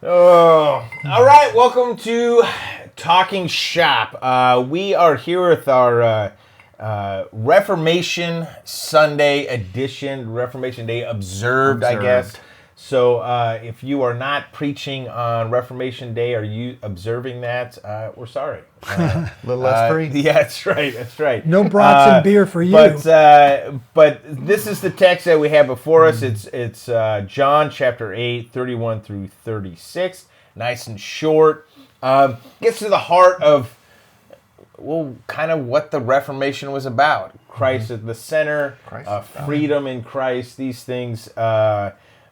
Oh, all right. Welcome to Talking Shop. We are here with our Reformation Sunday edition, Reformation Day observed, I guess. So if you are not preaching on Reformation Day, are you observing that? We're sorry. A little less free? Yeah, that's right. That's right. No brats and beer for you. But this is the text that we have before us. It's John chapter 8, 31 through 36. Nice and short. Gets to the heart of, well, kind of what the Reformation was about. Christ at the center, freedom in Christ, these things,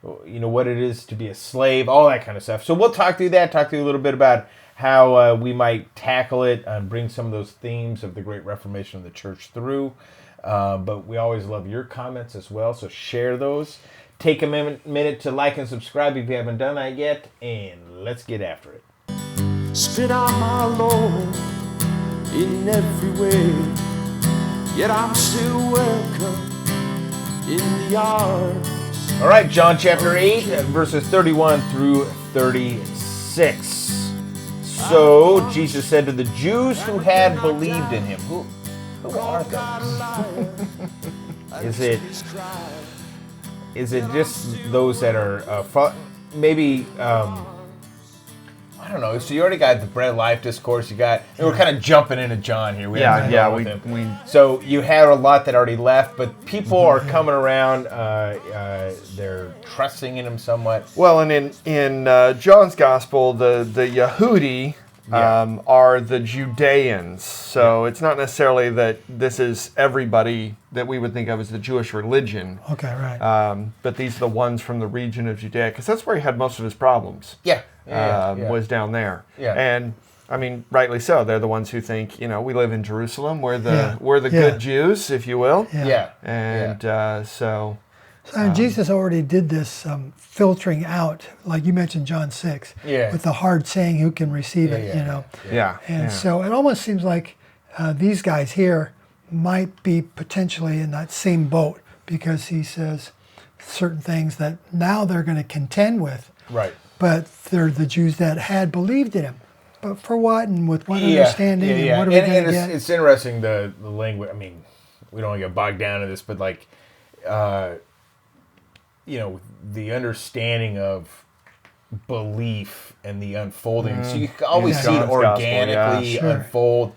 what it is to be a slave, all that kind of stuff. So we'll talk through that, talk through a little bit about how we might tackle it and bring some of those themes of the Great Reformation of the church through. But we always love your comments as well, so share those. Take a minute to like and subscribe if you haven't done that yet, and let's get after it. Spit out my Lord in every way, yet I'm still welcome in the arms. All right, John chapter 8, verses 31 through 36. So Jesus said to the Jews who had believed in him, who are those? Is it just those that are maybe? I don't know. So you already got the bread of life discourse. We're kind of jumping into John here. So you had a lot that already left, but people are coming around. They're trusting in him somewhat. Well, and in John's gospel, the Yehudi are the Judeans. So it's not necessarily that this is everybody that we would think of as the Jewish religion. Okay, right. But these are the ones from the region of Judea, because that's where he had most of his problems. Was down there. Yeah. And I mean, rightly so. They're the ones who think, we live in Jerusalem. We're the good Jews, if you will. So Jesus already did this filtering out, like you mentioned, John 6, with the hard saying, who can receive it, So it almost seems like these guys here might be potentially in that same boat, because he says certain things that now they're going to contend with. Right. But they're the Jews that had believed in him. But for what and with what understanding and what are we going to get? It's interesting, the language. I mean, we don't want to get bogged down in this, but the understanding of belief and the unfolding. So you can always see it organically unfold.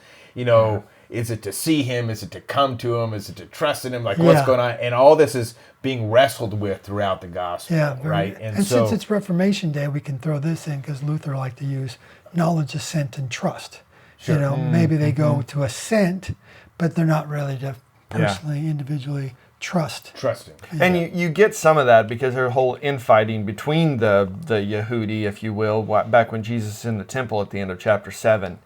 Is it to see him? Is it to come to him? Is it to trust in him? What's going on? And all this is being wrestled with throughout the gospel, right? And since it's Reformation Day, we can throw this in, because Luther liked to use knowledge, assent, and trust. Sure. Maybe they go to assent, but they're not really to personally, individually trusting. And you get some of that because there's a whole infighting between the Yehudi, if you will, back when Jesus is in the temple at the end of chapter 7.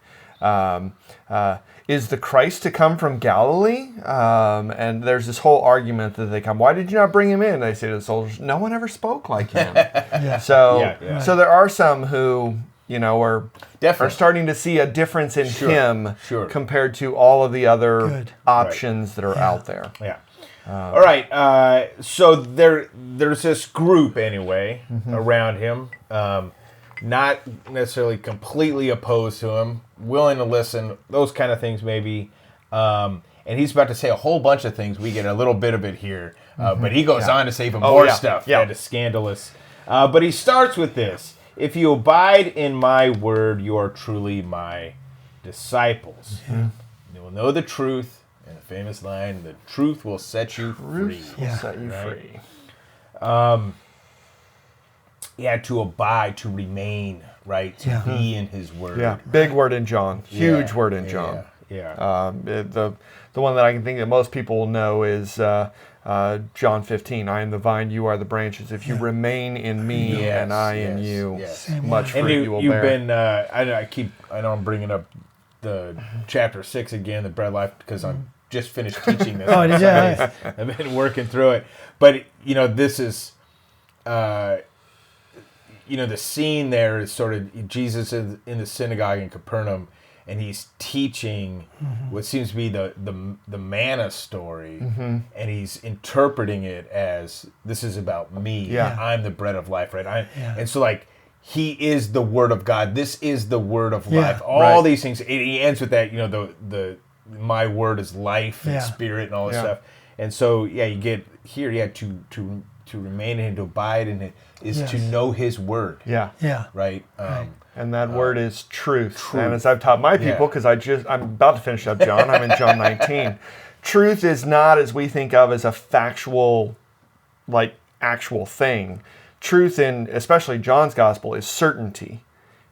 Is the Christ to come from Galilee? And there's this whole argument that they come, why did you not bring him in? They say to the soldiers, no one ever spoke like him. So there are some who, are starting to see a difference in him compared to all of the other options that are out there. Yeah. All right. So there's this group anyway around him. Not necessarily completely opposed to him, willing to listen, those kind of things maybe. And he's about to say a whole bunch of things. We get a little bit of it here. But he goes on to say even more stuff that is scandalous. But he starts with this. If you abide in my word, you are truly my disciples. You will know the truth. And a famous line, the truth will set you free. Free. To abide, to remain, right? To be in his word. Yeah, big word in John. Huge word in John. The one that I can think that most people will know is John 15. I am the vine, you are the branches. If you remain in me and I in you, much fruit you will bear. I know I'm bringing up the chapter 6 again, the bread of life, because I'm just finished teaching this. I've been working through it. But, this is... the scene there is sort of Jesus is in the synagogue in Capernaum, and he's teaching what seems to be the manna story, and he's interpreting it as, this is about me. I'm the bread of life, right? And so he is the Word of God. This is the Word of life. All these things. He ends with that, the my word is life and spirit and all this stuff. And so, you get here, to remain in him, to abide in it, is to know his word. Yeah. Right? And that word is truth. And as I've taught my people, because I'm about to finish up John, I'm in John 19. Truth is not as we think of as a factual, actual thing. Truth in, especially John's gospel, is certainty.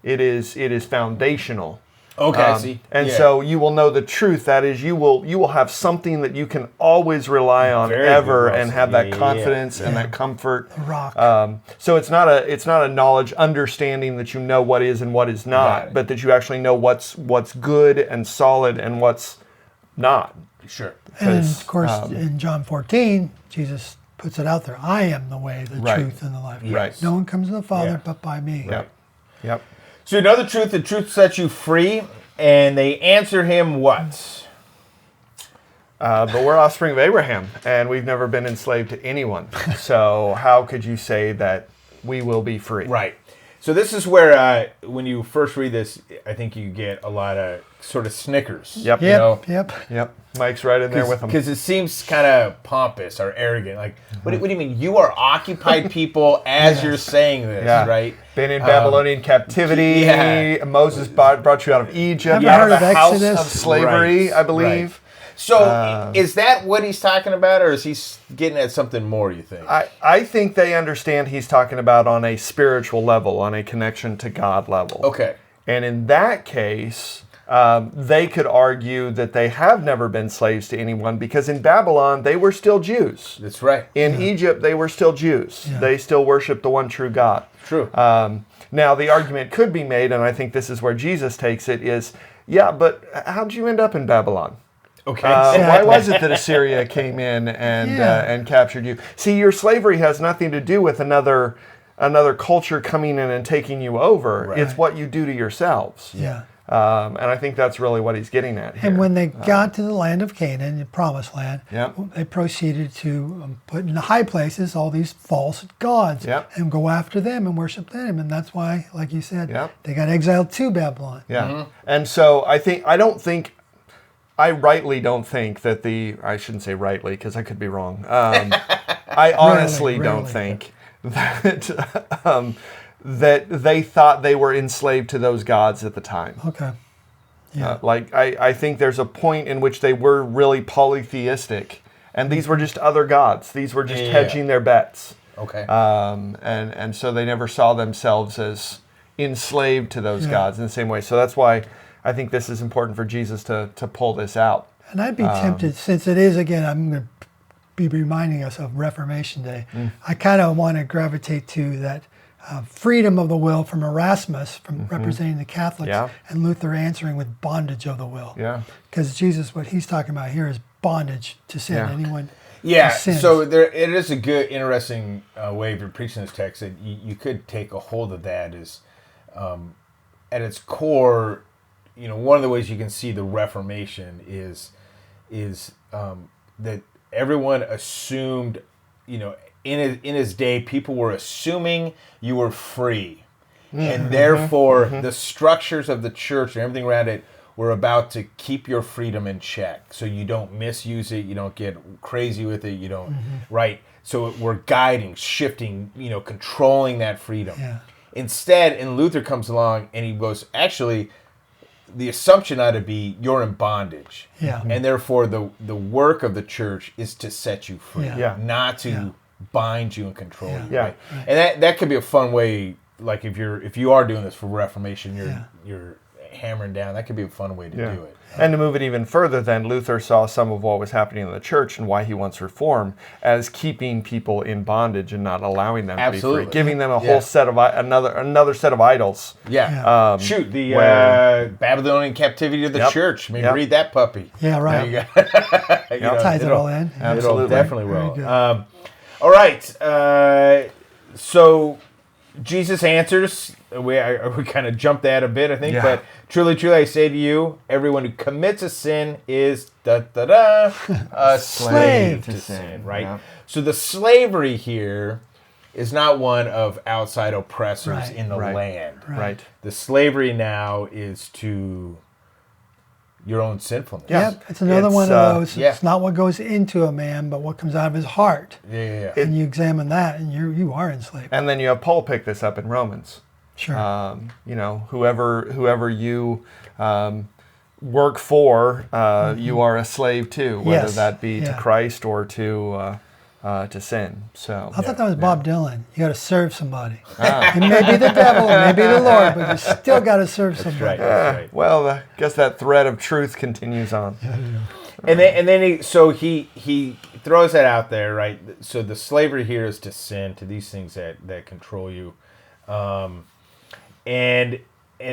It is foundational. Okay, I see. And so you will know the truth. That is, you will have something that you can always rely on and have that confidence and that comfort. The rock. So it's not a knowledge, understanding that you know what is and what is not, but that you actually know what's good and solid and what's not. Sure. And of course, in John 14, Jesus puts it out there. I am the way, the truth, and the life. Right. No one comes to the Father but by me. Yep. So you know the truth sets you free, and they answer him what? But we're offspring of Abraham, and we've never been enslaved to anyone. So how could you say that we will be free? Right. So this is where, when you first read this, I think you get a lot of sort of snickers. Yep. Mike's right in there with them. Because it seems kind of pompous or arrogant. Like, what do you mean? You are occupied people as you're saying this, right? Been in Babylonian captivity. Moses brought you out of Egypt, out of the house Exodus? of slavery, I believe. Right. So is that what he's talking about, or is he getting at something more, you think? I think they understand he's talking about on a spiritual level, on a connection to God level. Okay. And in that case, they could argue that they have never been slaves to anyone, because in Babylon, they were still Jews. That's right. In Egypt, they were still Jews. Yeah. They still worshiped the one true God. True. Now, the argument could be made, and I think this is where Jesus takes it, is, but how'd you end up in Babylon? Okay. Why was it that Assyria came in and captured you? See, your slavery has nothing to do with another culture coming in and taking you over. Right. It's what you do to yourselves. Yeah. And I think that's really what he's getting at here. And when they got to the land of Canaan, the promised land, they proceeded to put in the high places all these false gods and go after them and worship them. And that's why, like you said, they got exiled to Babylon. Yeah. Mm-hmm. And so I rightly don't think that I shouldn't say rightly because I could be wrong. I honestly don't think that that they thought they were enslaved to those gods at the time. Okay. Yeah. I think there's a point in which they were really polytheistic, and these were just other gods. These were just hedging their bets. Okay. And so they never saw themselves as enslaved to those gods in the same way. So that's why I think this is important for Jesus to pull this out. And I'd be tempted, since it is, again, I'm going to be reminding us of Reformation Day. I kind of want to gravitate to that freedom of the will from Erasmus, from representing the Catholics, and Luther answering with bondage of the will. Yeah. Because Jesus, what he's talking about here is bondage to sin. Anyone so it is a good, interesting way of preaching this text. That you could take a hold of that is, at its core, one of the ways you can see the Reformation is that everyone assumed, in his day, people were assuming you were free, and therefore the structures of the church and everything around it were about to keep your freedom in check, so you don't misuse it, you don't get crazy with it, you don't So we're guiding, shifting, controlling that freedom. Yeah. Instead, and Luther comes along and he goes, actually, the assumption ought to be you're in bondage. Yeah. And therefore the work of the church is to set you free, not to bind you and control you. Yeah. Right? And that could be a fun way, like if you are doing this for Reformation, you're hammering down, that could be a fun way to do it. And to move it even further, then Luther saw some of what was happening in the church and why he wants reform as keeping people in bondage and not allowing them to be free, giving them a whole set of another set of idols. Yeah. The Babylonian captivity of the church. Maybe read that puppy. Yeah, right. Ties it all in. Absolutely. It'll definitely will. All right. So Jesus answers. We kind of jumped that a bit, I think. But truly, truly, I say to you, everyone who commits a sin is a slave to sin. Right. Yeah. So the slavery here is not one of outside oppressors in the land. Right. The slavery now is to your own sinfulness. Yeah, it's another one of those. It's not what goes into a man, but what comes out of his heart. Yeah. And you examine that, and you are enslaved. And then you have Paul pick this up in Romans. Sure. Whoever you work for, you are a slave to, whether that be to Christ or to sin. So I thought that was Bob Dylan. You got to serve somebody. It may be the devil, it may be the Lord, but you still got to serve somebody. That's right. Well, I guess that thread of truth continues on. And then he throws that out there, right? So the slavery here is to sin, to these things that control you, and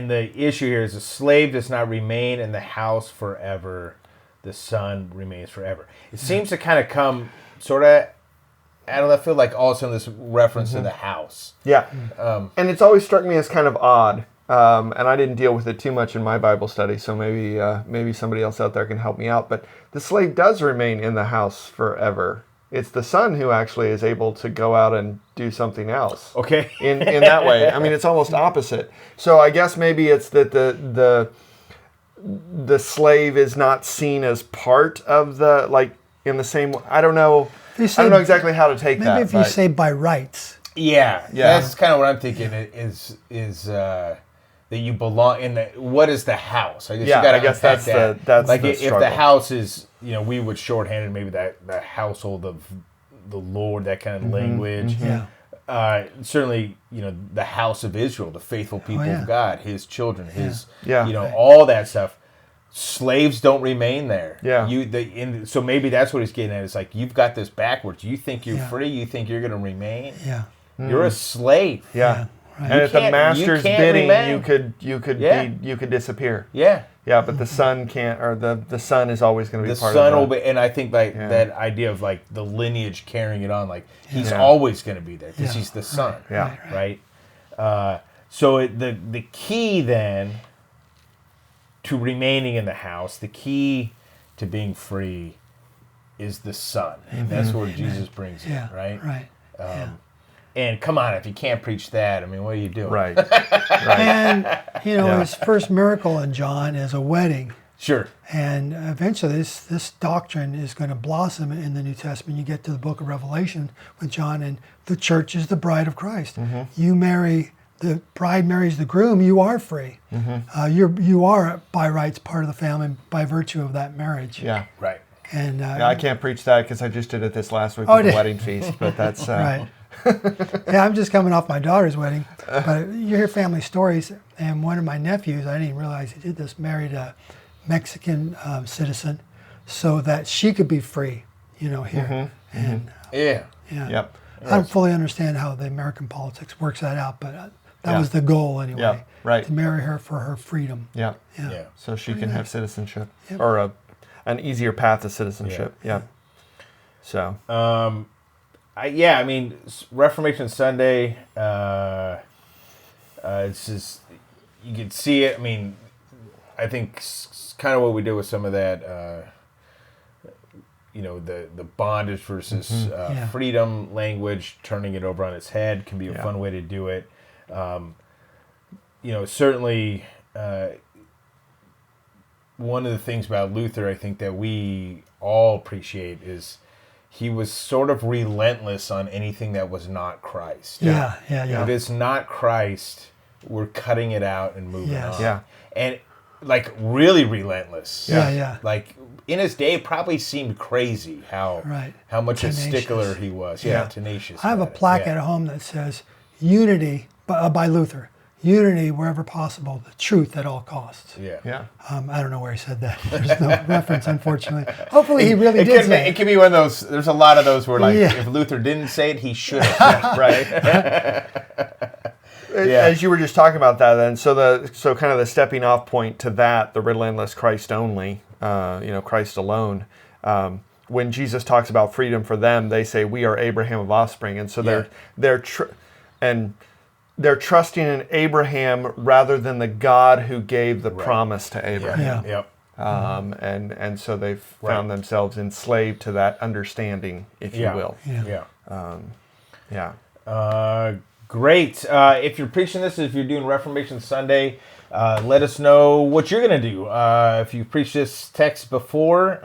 the issue here is a slave does not remain in the house forever; the son remains forever. It seems to kind of come sort of out of left field, like all of a sudden this reference to the house. Yeah, and it's always struck me as kind of odd. And I didn't deal with it too much in my Bible study, so maybe somebody else out there can help me out. But the slave does remain in the house forever. It's the son who actually is able to go out and do something else. Okay. in that way. I mean, it's almost opposite. So I guess maybe it's that the slave is not seen as part of the, like, in the same. I don't know. I don't know exactly how to take that. Maybe if you say by rights. Yeah. That's kind of what I'm thinking. Is that you belong in the, what is the house? I guess you got to that's that's like the if struggle. the house is, we would shorthand it, maybe that the household of the Lord, that kind of language. Certainly, the house of Israel, the faithful people of God, His children, His, all that stuff. Slaves don't remain there. So maybe that's what he's getting at. It's like, you've got this backwards. You think you're free. You think you're going to remain. You're a slave. And at the master's bidding, you could disappear. But the son can't, or the son is always going to be part of it. And I think that idea of like the lineage carrying it on, like he's always going to be there because he's the son. Right. So the key then to remaining in the house, the key to being free, is the son. And that's where Jesus brings it. Right. And come on, if you can't preach that, I mean, what are you doing? Right. And, his first miracle in John is a wedding. Sure. And eventually this doctrine is going to blossom in the New Testament. You get to the book of Revelation with John, and the church is the bride of Christ. You marry, the bride marries the groom, you are free. You are, by rights, part of the family by virtue of that marriage. Right. And I can't preach that because I just did it this last week with the wedding feast, but that's... Right. I'm just coming off my daughter's wedding, but you hear family stories, and one of my nephews, I didn't even realize he did this, married a Mexican citizen so that she could be free, here. And I don't fully understand how the American politics works that out, but that was the goal anyway. To marry her for her freedom. So she can have citizenship, or an easier path to citizenship. So. I mean, Reformation Sunday, it's just, you can see it. I mean, I think kind of what we did with some of that, the bondage versus freedom language, turning it over on its head can be a fun way to do it. Certainly, one of the things about Luther, I think, that we all appreciate is he was sort of relentless on anything that was not Christ. If it's not Christ, we're cutting it out and moving on. And like really relentless. Like in his day, probably seemed crazy how much tenacious. A stickler he was. Tenacious. I have a plaque at home that says "Unity" by Luther. Unity wherever possible, the truth at all costs. I don't know where he said that. There's no reference, unfortunately. Hopefully he really did say it. It could be one of those, there's a lot of those where like, if Luther didn't say it, he should have. Right? As you were just talking about that then, so kind of the stepping off point to that, the relentless Christ only, Christ alone, when Jesus talks about freedom for them, they say, we are Abraham of offspring. And so they're trusting in Abraham rather than the God who gave the promise to Abraham. And so they've found themselves enslaved to that understanding, if you will. Great. If you're preaching this, if you're doing Reformation Sunday, let us know what you're going to do. If you preached this text before,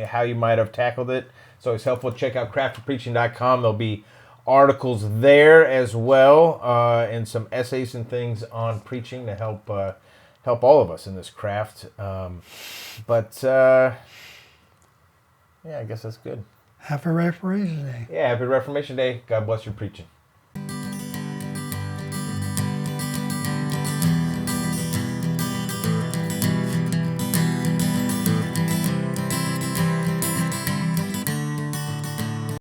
how you might have tackled it. It's always helpful. Check out craftofpreaching.com. There'll be articles there as well, and some essays and things on preaching to help all of us in this craft. Yeah, I guess that's good. Happy Reformation Day. Yeah, happy Reformation Day. God bless your preaching.